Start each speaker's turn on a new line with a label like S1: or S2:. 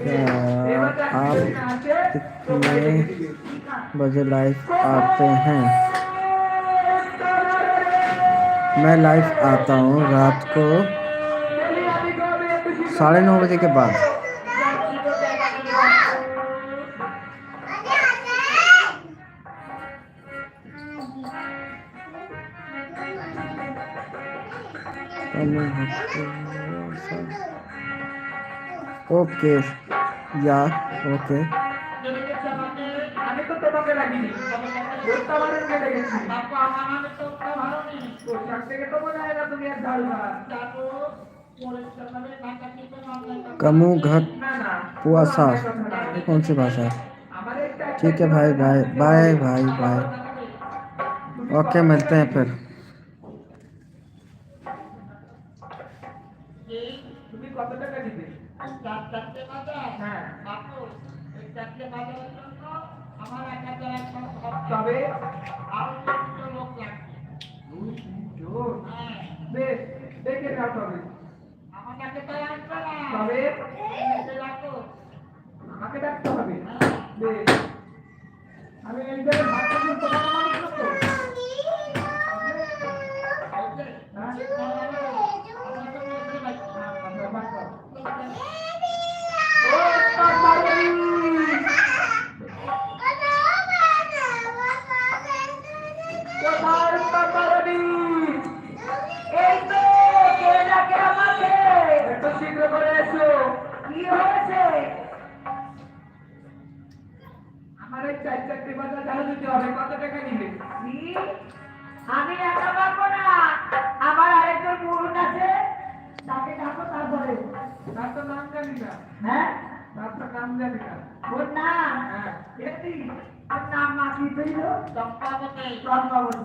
S1: आप कितने बजे लाइव आते हैं? मैं लाइव आता हूँ रात को 9:30 बजे के बाद। ओके या ओके। कमू घट पुआसा, ये कौन सी भाषा है? ठीक है भाई, बाय बाय भाई बाय। ओके, मिलते हैं फिर। আমাকে ডাকতে হবে। আমি এই জায়গায় ভাষা বলতে আমি একা পারবো না, আমার আরেকজন মুরুন আছে, তাকে ডাকো। তারপরে তার তো নাম জানি না। হ্যাঁ, তার তো নাম জানি না। ওর নাম ওর নাম মাকি ছিল চম্পাবতী। চম্পাবতী